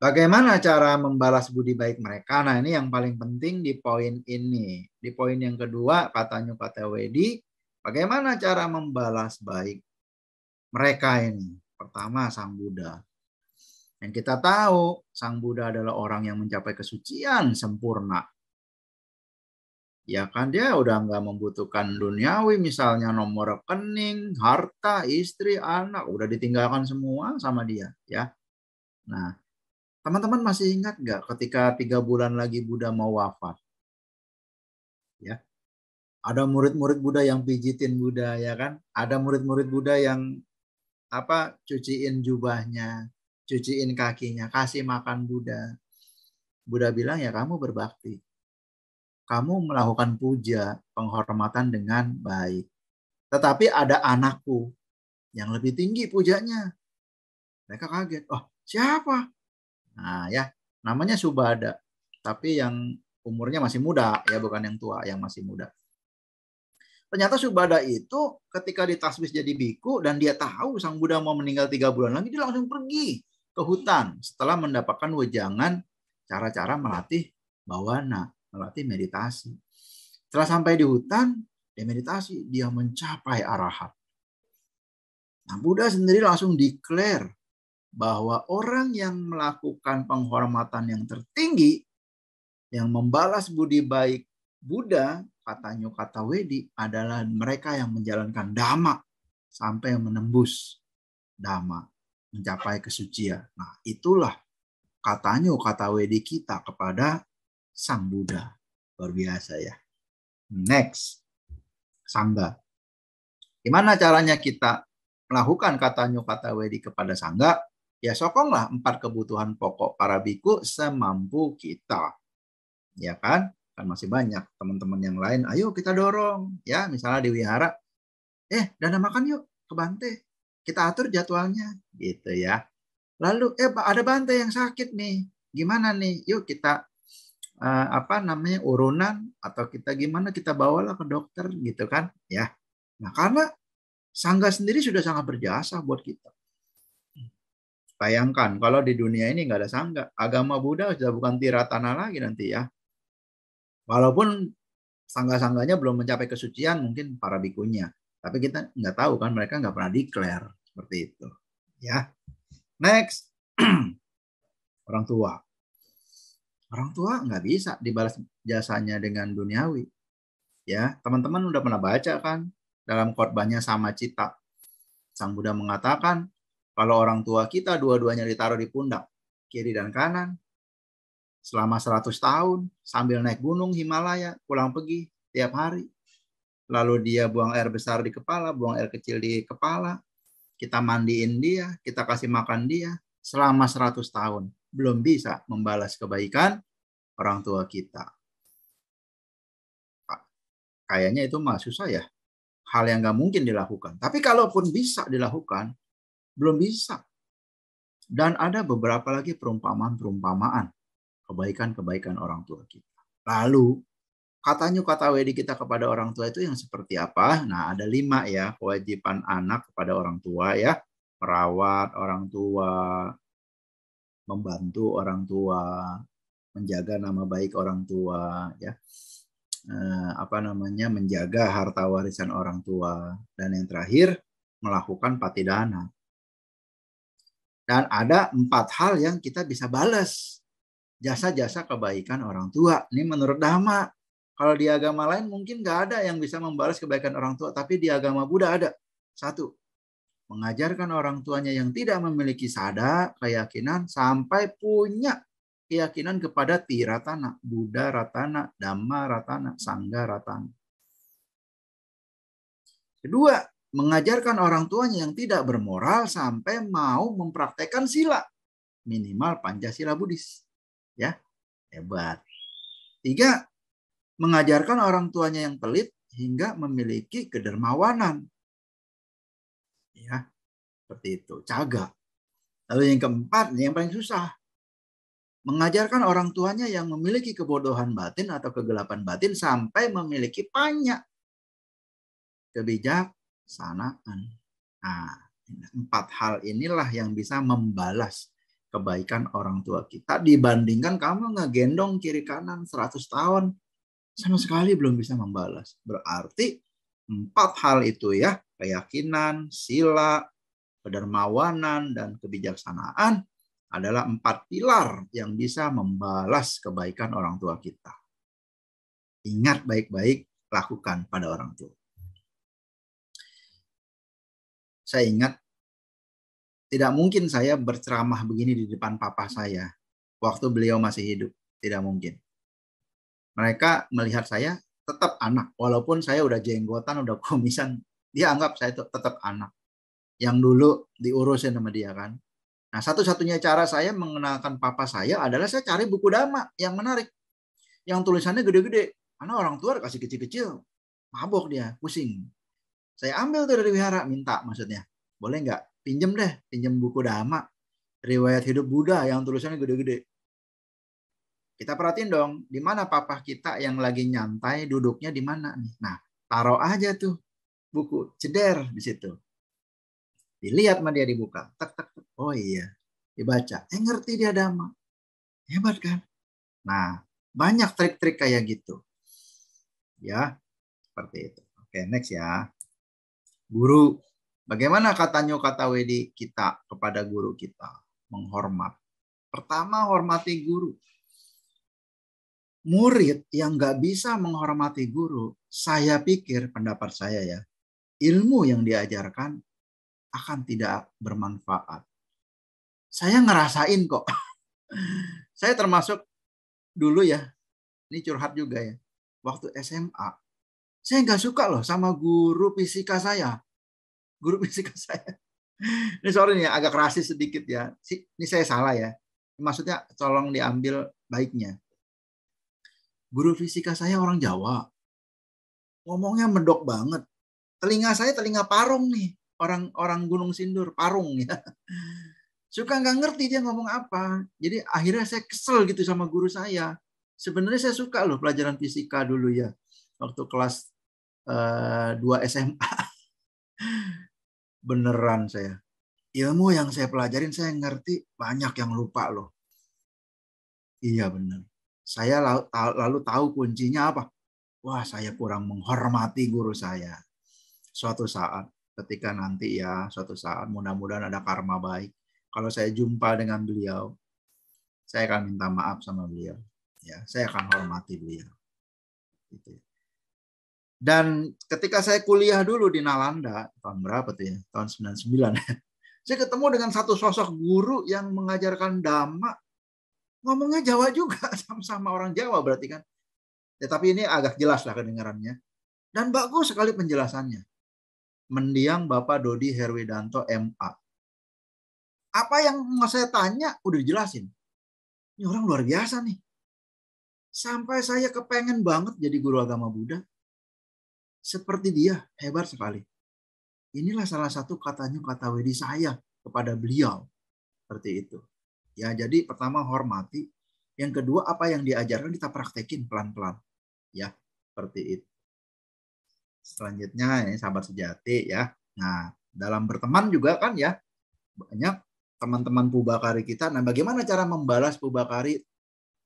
Bagaimana cara membalas budi baik mereka? Nah, ini yang paling penting di poin ini. Di poin yang kedua, katanya kata Wedi, bagaimana cara membalas baik mereka ini? Pertama, Sang Buddha. Yang kita tahu, Sang Buddha adalah orang yang mencapai kesucian sempurna. Ya kan, dia udah nggak membutuhkan duniawi, misalnya nomor rekening, harta, istri, anak, udah ditinggalkan semua sama dia. Ya. Nah, teman-teman masih ingat nggak ketika 3 bulan lagi Buddha mau wafat? Ya, ada murid-murid Buddha yang pijitin Buddha, ya kan? Ada murid-murid Buddha yang cuciin jubahnya, cuciin kakinya, kasih makan Buddha. Buddha bilang ya kamu berbakti, kamu melakukan puja, penghormatan dengan baik. Tetapi ada anakku yang lebih tinggi pujanya. Mereka kaget, oh siapa? Nah ya, namanya Subhada, tapi yang umurnya masih muda, ya bukan yang tua, yang masih muda. Ternyata Subhada itu ketika ditasbih jadi biku dan dia tahu Sang Buddha mau meninggal 3 bulan lagi, dia langsung pergi ke hutan setelah mendapatkan wejangan cara-cara melatih bawana, melatih meditasi. Setelah sampai di hutan, dia meditasi, dia mencapai arahat. Nah, Buddha sendiri langsung declare bahwa orang yang melakukan penghormatan yang tertinggi, yang membalas budi baik Buddha, katanya kata Wedi, adalah mereka yang menjalankan Dhamma sampai menembus Dhamma, mencapai kesucian. Nah, itulah katanya kata Wedi kita kepada Sang Buddha. Luar biasa ya. Next, Sangga. Gimana caranya kita melakukan katanya kata Wedi kepada Sangga? Ya sokonglah 4 kebutuhan pokok para biku semampu kita. Ya kan? Kan masih banyak teman-teman yang lain, ayo kita dorong ya, misalnya di wihara dana makan yuk ke Bante, kita atur jadwalnya gitu ya. Lalu ada Bante yang sakit nih, gimana nih, yuk kita urunan atau kita gimana, kita bawalah ke dokter gitu kan ya. Nah karena Sangga sendiri sudah sangat berjasa buat kita. Bayangkan kalau di dunia ini nggak ada Sangga, agama Buddha sudah bukan tiratana lagi nanti ya. Walaupun sangga-sangganya belum mencapai kesucian mungkin para bikunya, tapi kita nggak tahu kan, mereka nggak pernah declare seperti itu ya. Next, orang tua nggak bisa dibalas jasanya dengan duniawi ya. Teman-teman udah pernah baca kan dalam khotbahnya Sama Cita, Sang Buddha mengatakan kalau orang tua kita dua-duanya ditaruh di pundak kiri dan kanan selama 100 tahun sambil naik gunung Himalaya pulang pergi tiap hari, lalu dia buang air besar di kepala, buang air kecil di kepala, kita mandiin dia, kita kasih makan dia selama 100 tahun, belum bisa membalas kebaikan orang tua kita. Kayaknya itu mah susah ya. Hal yang nggak mungkin dilakukan. Tapi kalaupun bisa dilakukan, belum bisa. Dan ada beberapa lagi perumpamaan-perumpamaan kebaikan-kebaikan orang tua kita. Lalu, kata wedi kita kepada orang tua itu yang seperti apa? Nah, ada 5 ya kewajiban anak kepada orang tua ya. Merawat orang tua, membantu orang tua, menjaga nama baik orang tua, ya. Menjaga harta warisan orang tua, dan yang terakhir melakukan patidana. Dan ada 4 hal yang kita bisa balas jasa-jasa kebaikan orang tua. Ini menurut Dhamma. Kalau di agama lain mungkin nggak ada yang bisa membalas kebaikan orang tua, tapi di agama Buddha ada. 1, mengajarkan orang tuanya yang tidak memiliki sada, keyakinan, sampai punya keyakinan kepada Tiratana, Buddha Ratana, Dhamma Ratana, Sangha Ratana. Kedua, mengajarkan orang tuanya yang tidak bermoral sampai mau mempraktekkan sila, minimal Pancasila Buddhis. Ya, hebat. 3, mengajarkan orang tuanya yang pelit hingga memiliki kedermawanan. Ya, seperti itu. Caga. Lalu yang keempat, yang paling susah, mengajarkan orang tuanya yang memiliki kebodohan batin atau kegelapan batin sampai memiliki panya, kebijaksanaan. Nah, 4 hal inilah yang bisa membalas kebaikan orang tua kita dibandingkan kamu ngegendong kiri kanan 100 tahun sama sekali belum bisa membalas. Berarti 4 hal itu ya, keyakinan, sila, kedermawanan, dan kebijaksanaan adalah 4 pilar yang bisa membalas kebaikan orang tua kita. Ingat baik-baik, lakukan pada orang tua. Saya ingat, tidak mungkin saya berceramah begini di depan papa saya waktu beliau masih hidup. Tidak mungkin. Mereka melihat saya tetap anak. Walaupun saya udah jenggotan, udah kumisan, dia anggap saya tetap anak. Yang dulu diurusin sama dia kan. Nah, satu-satunya cara saya mengenalkan papa saya adalah saya cari buku Dhamma yang menarik. Yang tulisannya gede-gede. Karena orang tua kasih kecil-kecil. Mabok dia, pusing. Saya ambil tuh dari wihara, minta maksudnya. Boleh nggak? Pinjem deh, pinjem buku Dhamma. Riwayat hidup Buddha yang tulisannya gede-gede. Kita perhatiin dong, di mana papa kita yang lagi nyantai, duduknya di mana nih. Nah, taruh aja tuh buku, ceder di situ. Dilihat sama dia, dibuka. Tek, tek, tek. Oh iya, dibaca. Ngerti dia Dhamma. Hebat kan? Nah, banyak trik-trik kayak gitu. Ya, seperti itu. Oke, next ya. Guru. Bagaimana kata wedi kita kepada guru kita? Menghormat. Pertama, hormati guru. Murid yang nggak bisa menghormati guru, saya pikir, pendapat saya ya, ilmu yang diajarkan akan tidak bermanfaat. Saya ngerasain kok. Saya termasuk dulu ya, ini curhat juga ya, waktu SMA, saya nggak suka loh sama guru fisika saya. Guru fisika saya. Ini sorry nih, agak rasis sedikit ya. Ini saya salah ya. Maksudnya tolong diambil baiknya. Guru fisika saya orang Jawa. Ngomongnya medok banget. Telinga saya telinga parung nih. Orang Gunung Sindur, parung ya. Suka nggak ngerti dia ngomong apa. Jadi akhirnya saya kesel gitu sama guru saya. Sebenarnya saya suka loh pelajaran fisika dulu ya. Waktu kelas 2 SMA. Beneran saya. Ilmu yang saya pelajarin saya ngerti, banyak yang lupa loh. Iya bener. Saya lalu tahu kuncinya apa. Wah, saya kurang menghormati guru saya. Suatu saat, ketika nanti ya, suatu saat mudah-mudahan ada karma baik. Kalau saya jumpa dengan beliau, saya akan minta maaf sama beliau. Ya, saya akan hormati beliau. Gitu. Dan ketika saya kuliah dulu di Nalanda, tahun berapa tuh ya? Tahun 99. Saya ketemu dengan satu sosok guru yang mengajarkan Dhamma. Ngomongnya Jawa juga, sama-sama orang Jawa berarti kan. Ya, tapi ini agak jelas lah kedengarannya. Dan bagus sekali penjelasannya. Mendiang Bapak Dodi Herwidanto MA. Apa yang mau saya tanya udah dijelasin. Ini orang luar biasa nih. Sampai saya kepengen banget jadi guru agama Buddha. seperti dia, hebat sekali. Inilah salah satu katanya kata wedi saya kepada beliau. Seperti itu. Ya, jadi pertama hormati, yang kedua apa yang diajarkan kita praktekin pelan-pelan. Ya, seperti itu. Selanjutnya ini sahabat sejati ya. Nah, dalam berteman juga kan ya, banyak teman-teman Pubakari kita. Nah, bagaimana cara membalas Pubakari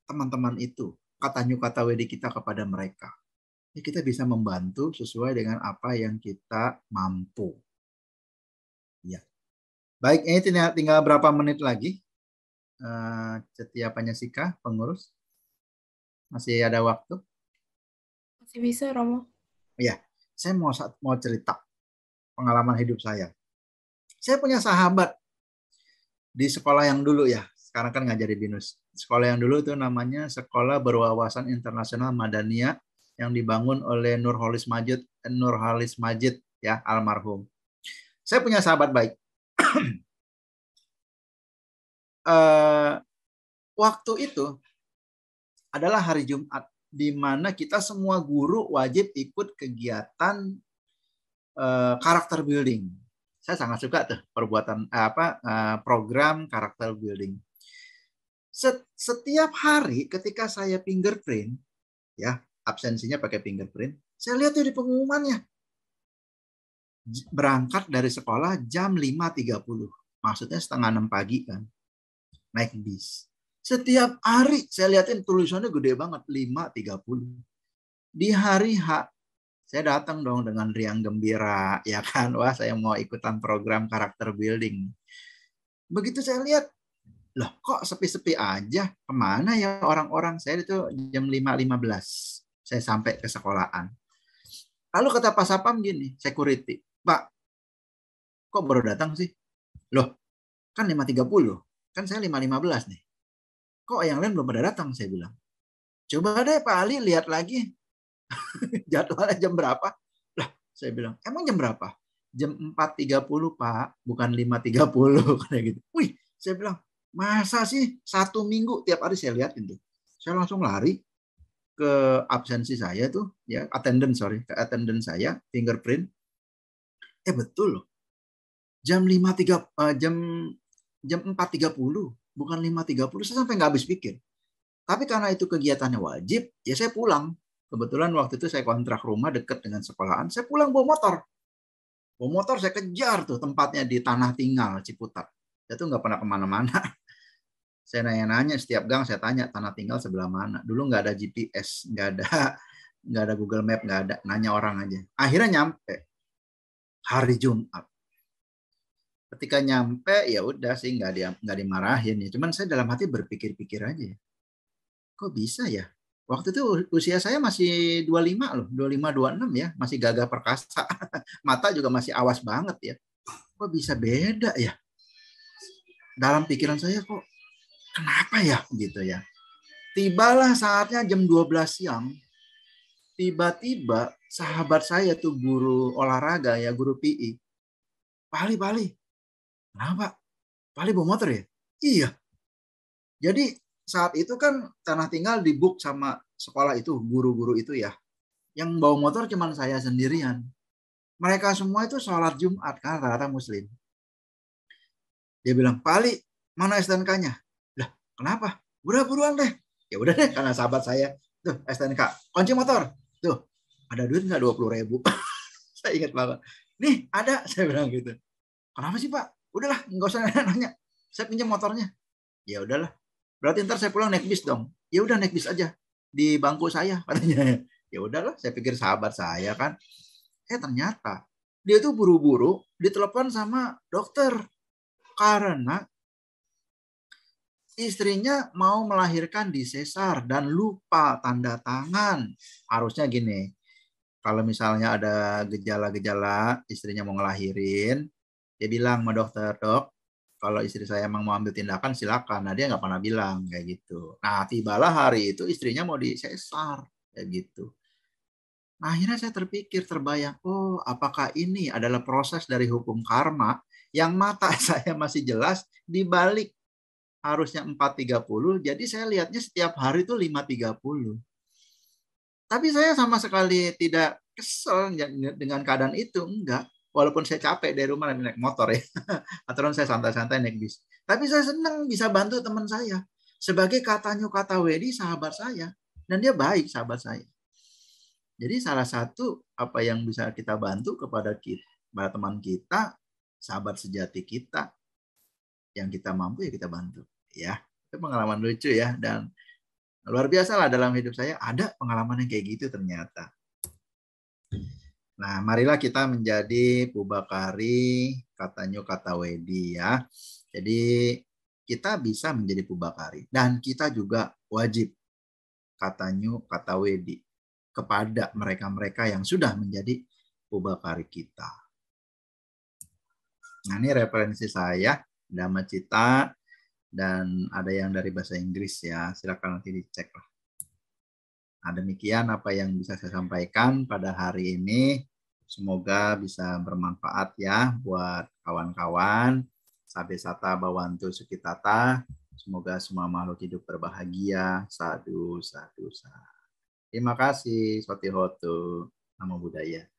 teman-teman itu? Kata wedi kita kepada mereka. Ya, kita bisa membantu sesuai dengan apa yang kita mampu. Ya. Baik, ini tinggal berapa menit lagi? Setia Panyasika, pengurus. Masih ada waktu? Masih bisa, Romo. Ya, saya mau cerita pengalaman hidup saya. Saya punya sahabat di sekolah yang dulu ya. Sekarang kan ngajar di BINUS. Sekolah yang dulu itu namanya Sekolah Berwawasan Internasional Madaniyah yang dibangun oleh Nurholis Majid ya, almarhum. Saya punya sahabat baik. Waktu itu adalah hari Jumat, di mana kita semua guru wajib ikut kegiatan karakter building. Saya sangat suka tuh program karakter building. Setiap hari ketika saya fingerprint, ya absensinya pakai fingerprint, saya lihat tuh di pengumumannya. Berangkat dari sekolah jam 5.30. Maksudnya 5:30 pagi kan. Naik bis. Setiap hari saya lihatin tulisannya gede banget, 5.30. Di hari H, saya datang dong dengan riang gembira, ya kan? Wah, saya mau ikutan program karakter building. Begitu saya lihat, loh kok sepi-sepi aja? Kemana ya orang-orang? Saya itu jam 5.15. Saya sampai ke sekolahan. Lalu kata Pak Sapam gini, security, Pak, kok baru datang sih? Loh, kan 5.30. Kan saya 5.15 nih. Kok yang lain belum pada datang, saya bilang. Coba deh Pak Ali lihat lagi. Jadwalnya jam berapa? Lah, saya bilang, emang jam berapa? Jam 4.30 Pak, bukan 5.30. Kayak gitu. Wih, saya bilang, masa sih 1 minggu tiap hari saya lihat itu. Saya langsung lari ke absensi saya tuh, ya ke attendance saya, fingerprint. Betul loh. Jam 4.30, bukan 5.30. Saya sampai nggak habis pikir. Tapi karena itu kegiatannya wajib, ya saya pulang. Kebetulan waktu itu saya kontrak rumah dekat dengan sekolahan. Saya pulang bawa motor. Bawa motor saya kejar tuh tempatnya di Tanah Tinggal, Ciputat. Saya tuh nggak pernah kemana-mana. Saya nanya-nanya setiap gang, saya tanya Tanah Tinggal sebelah mana. Dulu nggak ada GPS, nggak ada Google Map, nggak ada. Nanya orang aja. Akhirnya nyampe hari Jumat. Ketika nyampe ya udah sih nggak dimarahin ya. Cuman saya dalam hati berpikir-pikir aja. Kok bisa ya? Waktu itu usia saya masih 25 loh, 25 26 ya, masih gagah perkasa. Mata juga masih awas banget ya. Kok bisa beda ya? Dalam pikiran saya kok kenapa ya gitu ya. Tibalah saatnya jam 12 siang. Tiba-tiba sahabat saya tuh guru olahraga ya, guru PI. Pali. Kenapa? Pali bawa motor ya? Iya. Jadi saat itu kan Tanah Tinggal dibook sama sekolah itu, guru-guru itu ya. Yang bawa motor cuma saya sendirian. Mereka semua itu sholat Jumat, karena rata-rata muslim. Dia bilang, Pali, mana STNK-nya? Lah, kenapa? Udah buruan deh. Ya udah deh, karena sahabat saya. Tuh, STNK. Kunci motor. Tuh, ada duit nggak 20.000? Saya ingat banget. Nih, ada. Saya bilang gitu. Kenapa sih, Pak? Udahlah, nggak usah nanya. Saya pinjam motornya. Ya udahlah. Berarti ntar saya pulang naik bis dong. Ya udah naik bis aja di bangku saya katanya. Ya udahlah, saya pikir sahabat saya kan. Ternyata dia tuh buru-buru ditelepon sama dokter karena istrinya mau melahirkan di sesar dan lupa tanda tangan. Harusnya gini, kalau misalnya ada gejala-gejala istrinya mau ngelahirin, dia bilang sama dokter, Dok, kalau istri saya emang mau ambil tindakan silakan. Nah dia nggak pernah bilang kayak gitu. Nah tibalah hari itu istrinya mau disesar kayak gitu. Nah, akhirnya saya terbayang, oh apakah ini adalah proses dari hukum karma yang mata saya masih jelas dibalik harusnya 4.30, jadi saya lihatnya setiap hari itu 5.30. Tapi saya sama sekali tidak kesel dengan keadaan itu, enggak. Walaupun saya capek dari rumah naik motor ya, atau saya santai-santai naik bis. Tapi saya senang bisa bantu teman saya. Sebagai katanya kata Wedi, sahabat saya. Dan dia baik sahabat saya. Jadi salah satu apa yang bisa kita bantu kepada teman kita, sahabat sejati kita, yang kita mampu ya kita bantu. Ya, itu pengalaman lucu ya, dan luar biasa lah dalam hidup saya ada pengalaman yang kayak gitu ternyata. Nah, marilah kita menjadi pubakari katanya kata Wedi ya. Jadi kita bisa menjadi pubakari dan kita juga wajib katanya kata Wedi kepada mereka-mereka yang sudah menjadi pubakari kita. Nah, ini referensi saya, Dhamma Cita, dan ada yang dari bahasa Inggris ya. Silakan nanti dicek lah. Nah, demikian apa yang bisa saya sampaikan pada hari ini. Semoga bisa bermanfaat ya buat kawan-kawan. Sabe sata bawantu sukitata. Semoga semua makhluk hidup berbahagia. Sadu, sadu, sadu. Terima kasih. Sotihotu. Namo Buddhaya.